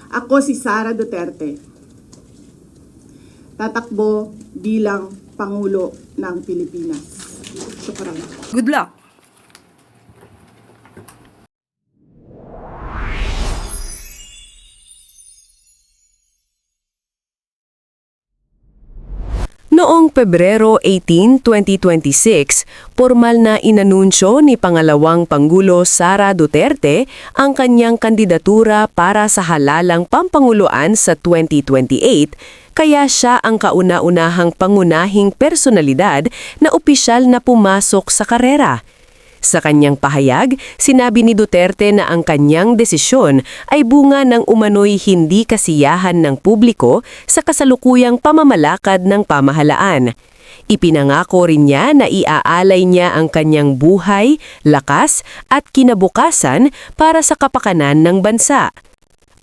Ako si Sara Duterte. Tatakbo bilang Pangulo ng Pilipinas. Shukran. Good luck! Noong Pebrero 18, 2026, formal na inanunsyo ni Pangalawang Pangulo Sara Duterte ang kanyang kandidatura para sa halalang pampanguluan sa 2028, kaya siya ang kauna-unahang pangunahing personalidad na opisyal na pumasok sa karera. Sa kanyang pahayag, sinabi ni Duterte na ang kanyang desisyon ay bunga ng umano'y hindi kasiyahan ng publiko sa kasalukuyang pamamalakad ng pamahalaan. Ipinangako rin niya na iaalay niya ang kanyang buhay, lakas at kinabukasan para sa kapakanan ng bansa.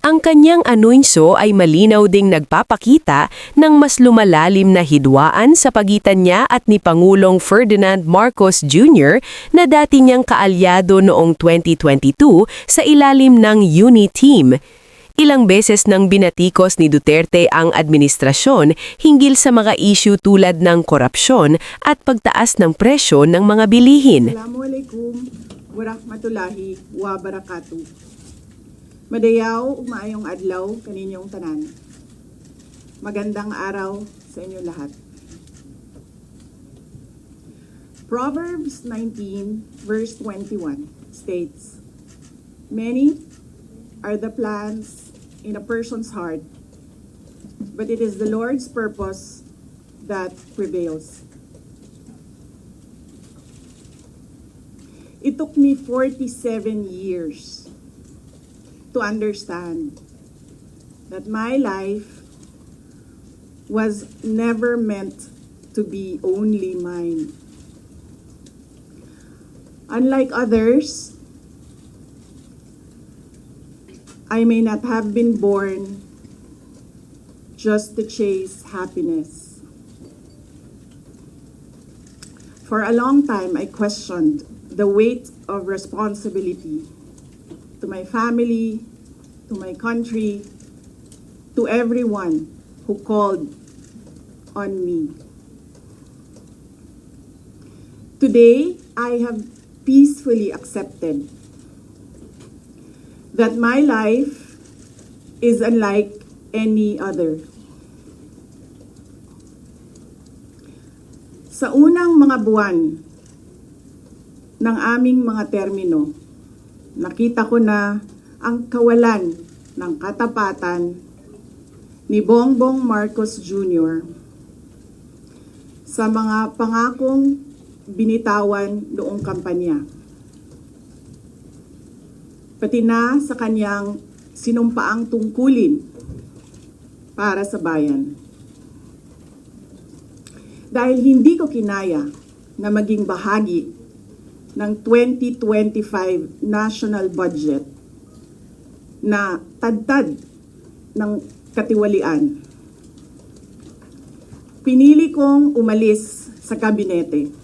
Ang kanyang anunsyo ay malinaw ding nagpapakita ng mas lumalalim na hidwaan sa pagitan niya at ni Pangulong Ferdinand Marcos Jr. na dati niyang kaalyado noong 2022 sa ilalim ng UNI-Team. Ilang beses nang binatikos ni Duterte ang administrasyon hinggil sa mga issue tulad ng korupsyon at pagtaas ng presyo ng mga bilihin. Assalamualaikum warahmatullahi wabarakatuh. Madayaw, umaayong adlaw, kaninyong tanan. Magandang araw sa inyo lahat. Proverbs 19 verse 21 states, "Many are the plans in a person's heart, but it is the Lord's purpose that prevails." It took me 47 years to understand that my life was never meant to be only mine. Unlike others, I may not have been born just to chase happiness. For a long time, I questioned the weight of responsibility to my family, to my country, to everyone who called on me. Today, I have peacefully accepted that my life is unlike any other. Sa unang mga buwan ng aming mga termino, nakita ko na ang kawalan ng katapatan ni Bongbong Marcos Jr. sa mga pangakong binitawan noong kampanya, pati na sa kanyang sinumpaang tungkulin para sa bayan. Dahil hindi ko kinaya na maging bahagi ng 2025 national budget na tadtad ng katiwalian, pinili kong umalis sa kabinete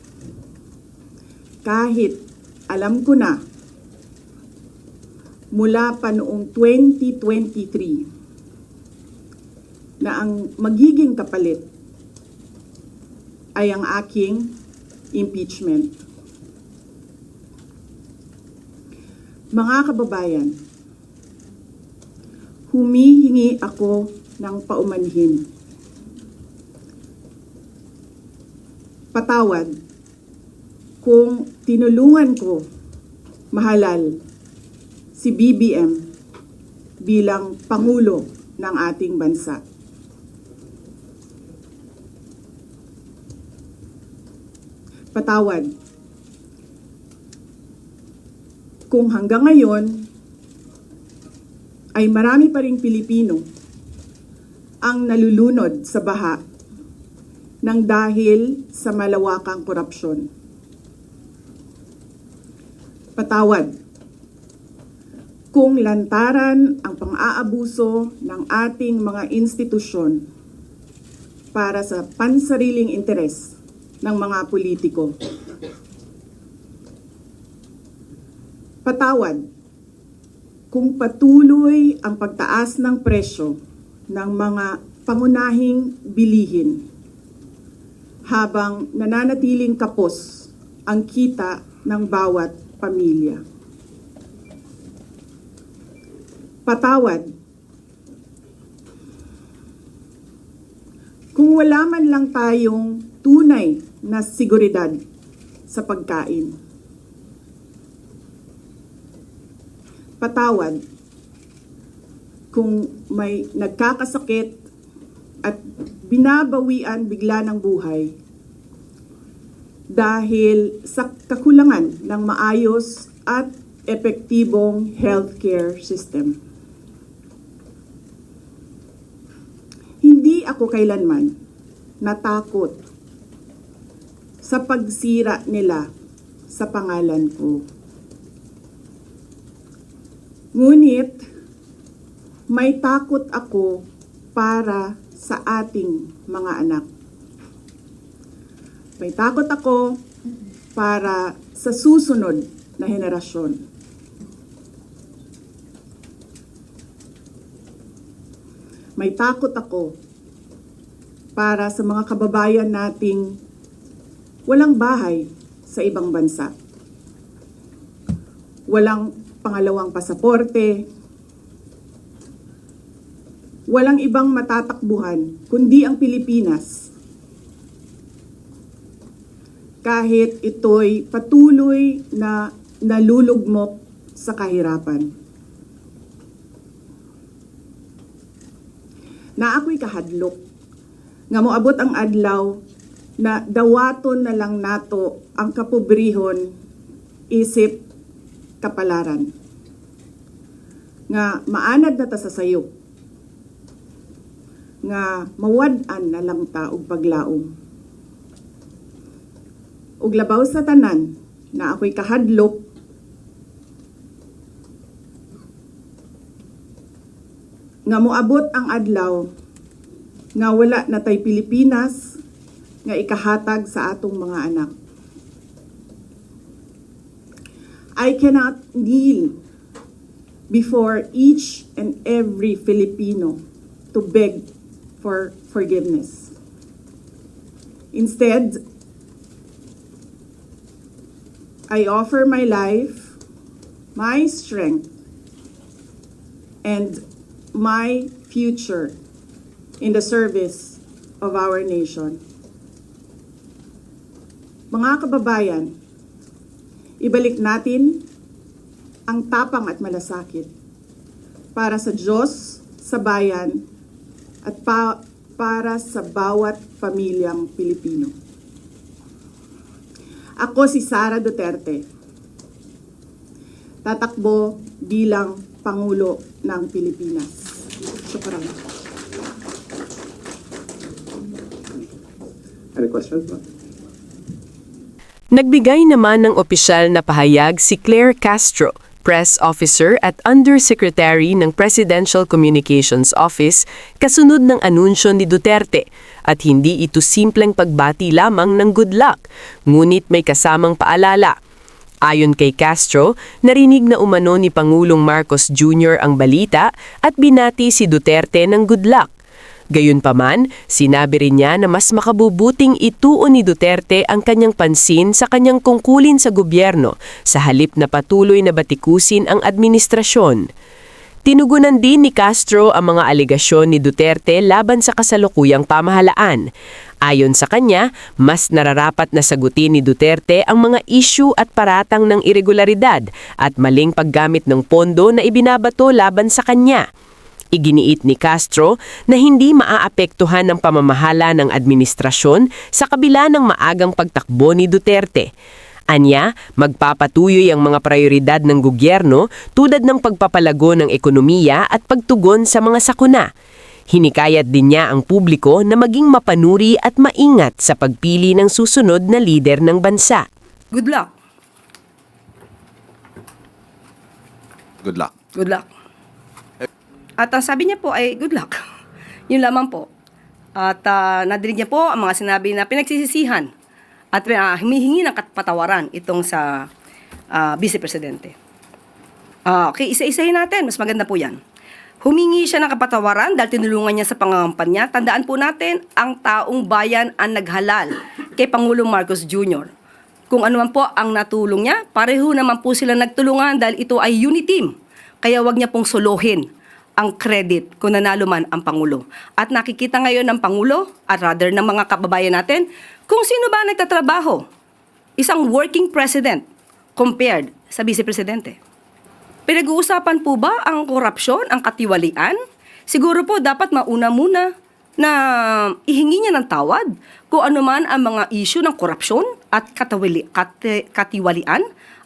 kahit alam ko na mula pa noong 2023 na ang magiging kapalit ay ang aking impeachment. Mga kababayan, humihingi ako ng paumanhin. Patawad kung tinulungan ko mahalal si BBM bilang Pangulo ng ating bansa. Patawad kung hanggang ngayon ay marami pa ring Pilipino ang nalulunod sa baha ng dahil sa malawakang korupsyon. Patawad kung lantaran ang pang-aabuso ng ating mga institusyon para sa pansariling interes ng mga politiko. Patawad kung patuloy ang pagtaas ng presyo ng mga pangunahing bilihin habang nananatiling kapos ang kita ng bawat pamilya. Patawad. Kung wala man lang tayong tunay na seguridad sa pagkain. Patawad kung may nagkakasakit at binabawian bigla ng buhay dahil sa kakulangan ng maayos at epektibong healthcare system. Hindi ako kailanman natakot sa pagsira nila sa pangalan ko. Ngunit, may takot ako para sa ating mga anak. May takot ako para sa susunod na henerasyon. May takot ako para sa mga kababayan nating walang bahay sa ibang bansa. Walang pangalawang pasaporte, walang ibang matatakbuhan kundi ang Pilipinas. Kahit ito'y patuloy na nalulugmok sa kahirapan. Na ako'y kahadlok, nga moabot ang adlaw na dawaton na lang nato ang kapobrihon isip kapalaran. Nga maanad na ta sa sayop. Nga mawad-an na lang ta og paglaom. Ug labaw sa tanan na ako'y kahadlok nga moabot ang adlaw nga wala na tay Pilipinas nga ikahatag sa atong mga anak. I cannot kneel before each and every Filipino to beg for forgiveness. Instead, I offer my life, my strength, and my future in the service of our nation. Mga kababayan, ibalik natin ang tapang at malasakit para sa Diyos, sa bayan, at para sa bawat pamilyang Pilipino. Ako si Sara Duterte, tatakbo bilang Pangulo ng Pilipinas. Shukran. Any questions? Nagbigay naman ng opisyal na pahayag si Claire Castro, Press Officer at Undersecretary ng Presidential Communications Office, kasunod ng anunsyo ni Duterte, at hindi ito simpleng pagbati lamang ng good luck, ngunit may kasamang paalala. Ayon kay Castro, narinig na umano ni Pangulong Marcos Jr. ang balita at binati si Duterte ng good luck. Gayunpaman, sinabi rin niya na mas makabubuting ituon ni Duterte ang kanyang pansin sa kanyang tungkulin sa gobyerno sa halip na patuloy na batikusin ang administrasyon. Tinugunan din ni Castro ang mga alegasyon ni Duterte laban sa kasalukuyang pamahalaan. Ayon sa kanya, mas nararapat na sagutin ni Duterte ang mga issue at paratang ng irregularidad at maling paggamit ng pondo na ibinabato laban sa kanya. Iginiit ni Castro na hindi maaapektuhan ng pamamahala ng administrasyon sa kabila ng maagang pagtakbo ni Duterte. Anya, magpapatuloy ang mga prioridad ng gobyerno tulad ng pagpapalago ng ekonomiya at pagtugon sa mga sakuna. Hinikayat din niya ang publiko na maging mapanuri at maingat sa pagpili ng susunod na lider ng bansa. Good luck. Good luck. Good luck. At sabi niya po ay good luck. Yun lamang po. At nadinig niya po ang mga sinabi na pinagsisisihan at humihingi ng patawaran itong sa Vice Presidente. Okay, isa-isahin natin. Mas maganda po yan. Humingi siya ng kapatawaran dahil tinulungan niya sa pangangampanya. Tandaan po natin, ang taong bayan ang naghalal kay Pangulong Marcos Jr. Kung ano man po ang natulong niya, pareho naman po sila nagtulungan dahil ito ay unity team. Kaya wag niya pong solohin ang credit kung nanalo man ang Pangulo. At nakikita ngayon ng Pangulo, at rather ng mga kababayan natin, kung sino ba nagtatrabaho. Isang working president compared sa vice presidente. Pinag-uusapan po ba ang korupsyon, ang katiwalian? Siguro po dapat mauna muna na ihingi niya ng tawad kung ano man ang mga issue ng korupsyon at katiwalian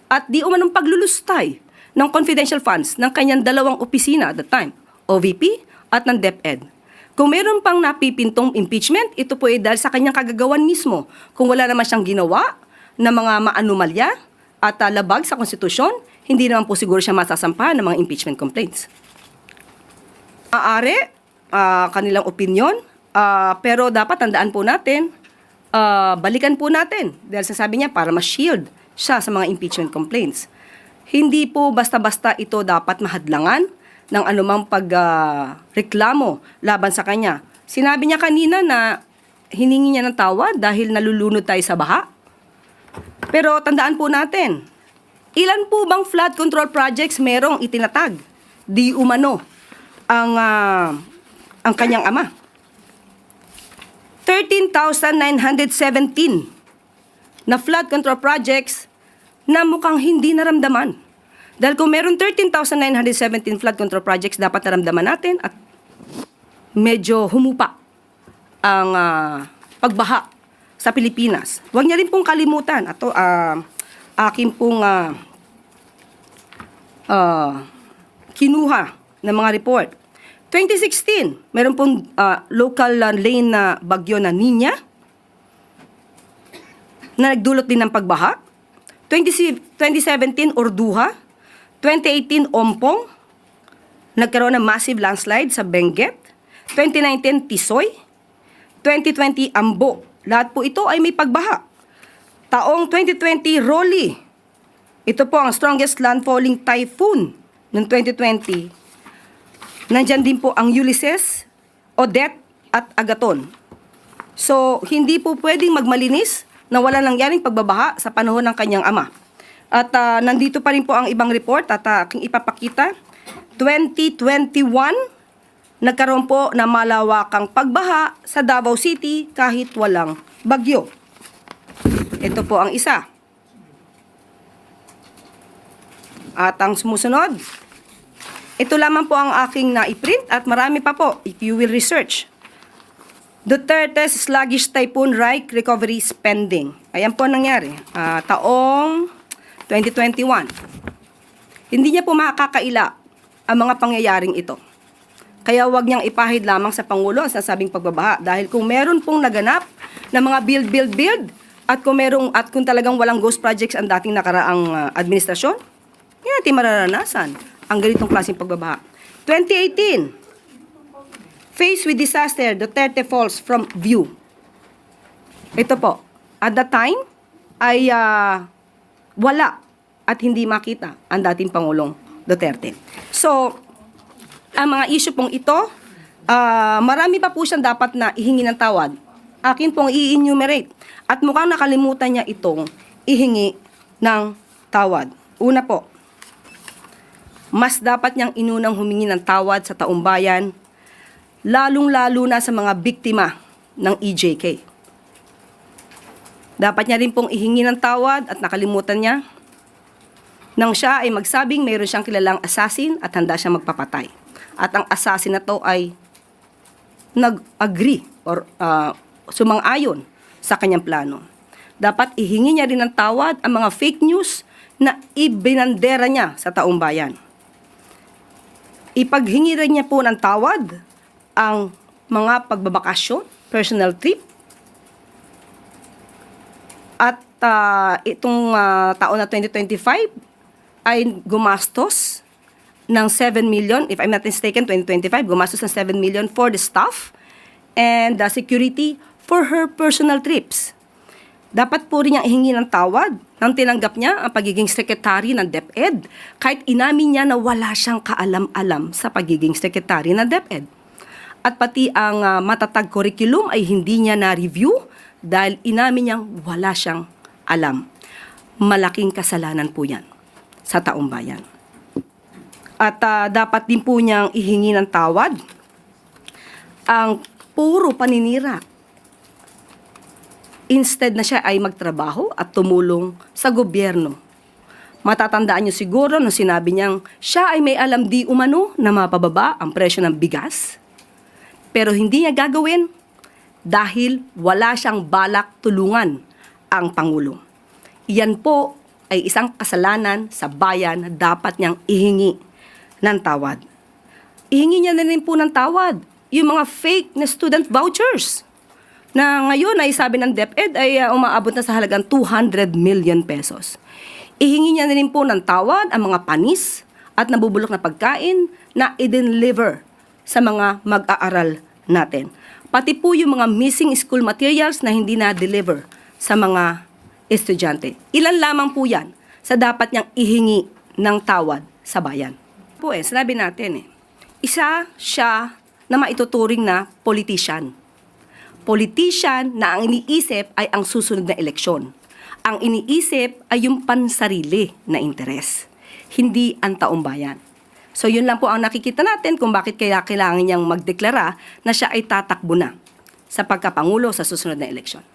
at di umanong paglulustay ng confidential funds ng kanyang dalawang opisina at the time, OVP at ng DepEd. Kung meron pang napipintong impeachment, ito po ay dahil sa kanyang kagagawan mismo. Kung wala naman siyang ginawa na mga maanumalya at labag sa konstitusyon, hindi naman po siguro siya masasampahan ng mga impeachment complaints. Maaari, kanilang opinion, pero dapat tandaan po natin, balikan po natin, dahil sasabi niya para ma-shield siya sa mga impeachment complaints. Hindi po basta-basta ito dapat mahadlangan ng anumang pagreklamo laban sa kanya. Sinabi niya kanina na hiningi niya ng tawad dahil nalulunod tayo sa baha. Pero tandaan po natin, ilan po bang flood control projects merong itinatag? Di umano ang kanyang ama. 13,917 na flood control projects na mukhang hindi naramdaman. Dahil kung meron 13,917 flood control projects, dapat naramdaman natin at medyo humupa ang pagbaha sa Pilipinas. Huwag niya rin pong kalimutan. Ito, akin pong kinuha ng mga report. 2016, meron pong local lane na bagyo na Nina na nagdulot din ng pagbaha. 2017, Orduha. 2018, Ompong. Nagkaroon ng massive landslide sa Benguet. 2019, Tisoy. 2020, Ambo. Lahat po ito ay may pagbaha. Taong 2020, Rolly. Ito po ang strongest landfalling typhoon noong 2020. Nandyan din po ang Ulysses, Odette at Agaton. So, hindi po pwedeng magmalinis na wala nangyaring pagbabaha sa panahon ng kanyang ama. At nandito pa rin po ang ibang report at aking ipapakita. 2021, nagkaroon po na malawakang pagbaha sa Davao City kahit walang bagyo. Ito po ang isa. At ang sumusunod, ito lamang po ang aking na-print at marami pa po if you will research. Duterte's sluggish typhoon Reich recovery spending. Ayan po ang nangyari. Taong 2021. Hindi niya po makakaila ang mga pangyayaring ito. Kaya wag niyang ipahid lamang sa Pangulo ang sasabing pagbabaha. Dahil kung meron pong naganap na mga build, at kung talagang walang ghost projects ang dating nakaraang administrasyon, hindi natin mararanasan ang ganitong klaseng pagbabaha. 2018, faced with disaster, Duterte falls from view. Ito po, at that time, ay wala at hindi makita ang dating Pangulong Duterte. So, ang mga issue pong ito, marami pa po siyang dapat na ihingi ng tawad. Akin pong i-enumerate. At mukhang nakalimutan niya itong ihingi ng tawad. Una po, mas dapat niyang inunang humingi ng tawad sa taumbayan, lalong-lalo na sa mga biktima ng EJK. Dapat niya rin pong ihingi ng tawad at nakalimutan niya nang siya ay magsabing mayroon siyang kilalang assassin at handa siyang magpapatay. At ang assassin na to ay nag-agree or sumang-ayon sa kanyang plano. Dapat ihingi niya rin ng tawad ang mga fake news na ibinandera niya sa taong bayan. Ipaghingi rin niya po ng tawad ang mga pagbabakasyon, personal trip, at itong taon na 2025 ay gumastos ng 7 million, if I'm not mistaken, 2025, gumastos ng 7 million for the staff and the security for her personal trips. Dapat po rin niyang ihingi ng tawad nang tinanggap niya ang pagiging sekretary ng DepEd kahit inamin niya na wala siyang kaalam-alam sa pagiging sekretary ng DepEd. At pati ang matatag curriculum ay hindi niya na-review dahil inamin niyang wala siyang alam. Malaking kasalanan po yan sa taong bayan. At dapat din po niyang ihingi ng tawad ang puro paninira. Instead na siya ay magtrabaho at tumulong sa gobyerno. Matatandaan niyo siguro nung sinabi niyang siya ay may alam di umano na mapababa ang presyo ng bigas. Pero hindi niya gagawin dahil wala siyang balak tulungan ang Pangulo. Iyan po ay isang kasalanan sa bayan na dapat niyang ihingi ng tawad. Ihingi niya na rin po ng tawad yung mga fake na student vouchers na ngayon ay sabi ng DepEd ay umaabot na sa halagang 200 million pesos. Ihingi niya na rin po ng tawad ang mga panis at nabubulok na pagkain na i-deliver sa mga mag-aaral natin. Pati po yung mga missing school materials na hindi na-deliver sa mga estudyante. Ilan lamang po yan sa dapat niyang ihingi ng tawad sa bayan. Po sinabi natin isa siya na maituturing na politician. Politician na ang iniisip ay ang susunod na eleksyon. Ang iniisip ay yung pansarili na interes, hindi ang taong bayan. So yun lang po ang nakikita natin kung bakit kaya kailangan niyang magdeklara na siya ay tatakbo na sa pagkapangulo sa susunod na eleksyon.